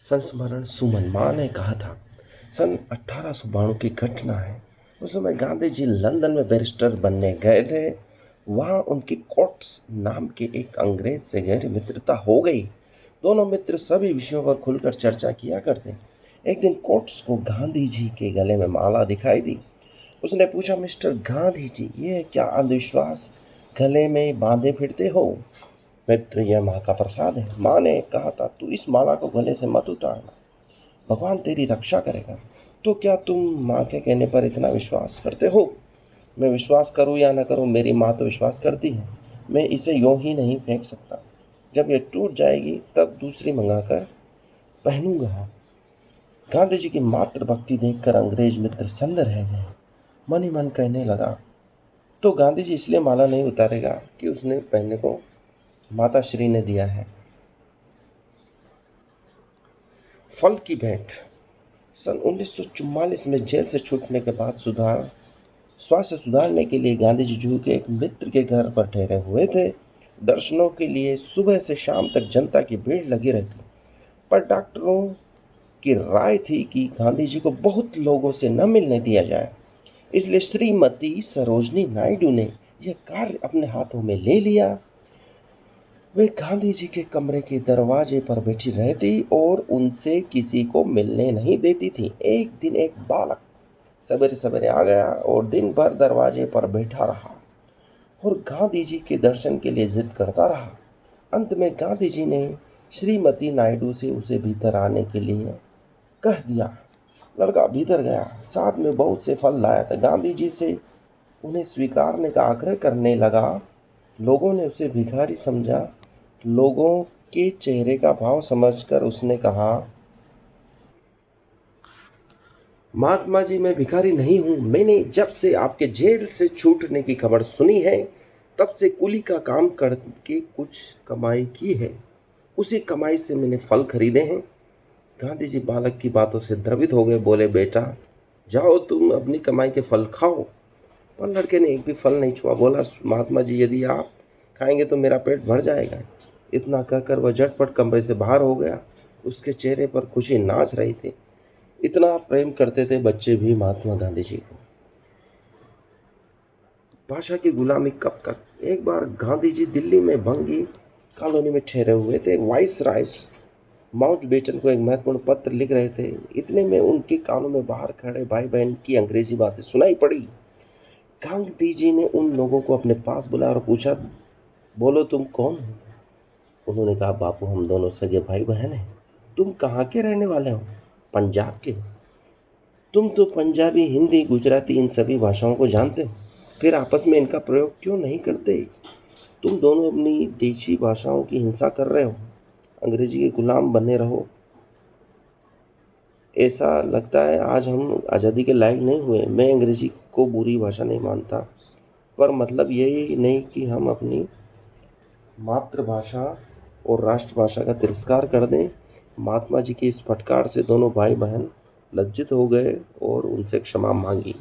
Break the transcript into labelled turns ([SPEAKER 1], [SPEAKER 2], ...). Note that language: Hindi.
[SPEAKER 1] संस्मरण सुमन। माँ ने कहा था, सन 1892 की घटना है। उस समय गांधी जी लंदन में बैरिस्टर बनने गए थे। वहाँ उनकी कोट्स नाम के एक अंग्रेज से गहरी मित्रता हो गई। दोनों मित्र सभी विषयों पर खुलकर चर्चा किया करते। एक दिन कोट्स को गांधी जी के गले में माला दिखाई दी। उसने पूछा, मिस्टर गांधी जी, ये क्या अंधविश्वास गले में बांधे फिरते हो? मित्र, यह माँ का प्रसाद है। माँ ने कहा था, तू इस माला को गले से मत उतारना, भगवान तेरी रक्षा करेगा। तो क्या तुम माँ के कहने पर इतना विश्वास करते हो? मैं विश्वास करूँ या न करूँ, मेरी माँ तो विश्वास करती है। मैं इसे यूं ही नहीं फेंक सकता। जब ये टूट जाएगी तब दूसरी मंगाकर पहनूंगा। गांधी जी की मात्र भक्ति देखकर अंग्रेज मित्र सन्न रह गए। मन ही मन कहने लगा, तो गांधी जी इसलिए माला नहीं उतारेगा कि उसने पहनने को माता श्री ने दिया है। फल की भेंट। सन 1944 में जेल से छूटने के बाद स्वास्थ्य सुधारने के लिए गांधी जी जूहू के एक मित्र के घर पर ठहरे हुए थे। दर्शनों के लिए सुबह से शाम तक जनता की भीड़ लगी रहती, पर डॉक्टरों की राय थी कि गांधी जी को बहुत लोगों से न मिलने दिया जाए। इसलिए श्रीमती सरोजनी नायडू ने यह कार्य अपने हाथों में ले लिया। वे गांधी जी के कमरे के दरवाजे पर बैठी रहती और उनसे किसी को मिलने नहीं देती थी। एक दिन एक बालक सवेरे सवेरे आ गया और दिन भर दरवाजे पर बैठा रहा और गांधी जी के दर्शन के लिए जिद करता रहा। अंत में गांधी जी ने श्रीमती नायडू से उसे भीतर आने के लिए कह दिया। लड़का भीतर गया, साथ में बहुत से फल लाया था। गांधी जी से उन्हें स्वीकारने का आग्रह करने लगा। लोगों ने उसे भिखारी समझा। लोगों के चेहरे का भाव समझकर उसने कहा, महात्मा जी, मैं भिखारी नहीं हूँ। मैंने जब से आपके जेल से छूटने की खबर सुनी है तब से कुली का काम करके कुछ कमाई की है। उसी कमाई से मैंने फल खरीदे हैं। गांधी जी बालक की बातों से द्रवित हो गए। बोले, बेटा जाओ, तुम अपनी कमाई के फल खाओ। पर लड़के ने एक भी फल नहीं छुआ। बोला, महात्मा जी, यदि आप खाएंगे तो मेरा पेट भर जाएगा। इतना कहकर वह झटपट कमरे से बाहर हो गया। उसके चेहरे पर खुशी नाच रही थी। इतना प्रेम करते थे बच्चे भी महात्मा गांधी जी को। भाषा की गुलामी कब तक। एक बार गांधी जी दिल्ली में भंगी कॉलोनी में ठहरे हुए थे। वाइस राइस माउंटबेटन को एक महत्वपूर्ण पत्र लिख रहे थे। इतने में उनके कानों में बाहर खड़े भाई बहन की अंग्रेजी बातें सुनाई पड़ी। गांधी जी ने उन लोगों को अपने पास बुलाया और पूछा, बोलो तुम कौन हो? उन्होंने कहा, बापू, हम दोनों सगे भाई बहन हैं। तुम कहाँ के रहने वाले हो? पंजाब के। तुम तो पंजाबी, हिंदी, गुजराती इन सभी भाषाओं को जानते हो, फिर आपस में इनका प्रयोग क्यों नहीं करते? तुम दोनों अपनी देशी भाषाओं की हिंसा कर रहे हो। अंग्रेजी के गुलाम बने रहो। ऐसा लगता है आज हम आज़ादी के लायक नहीं हुए। मैं अंग्रेजी को बुरी भाषा नहीं मानता, पर मतलब यही नहीं कि हम अपनी मातृभाषा और राष्ट्रभाषा का तिरस्कार कर दें। महात्मा जी की इस फटकार से दोनों भाई बहन लज्जित हो गए और उनसे क्षमा मांगी।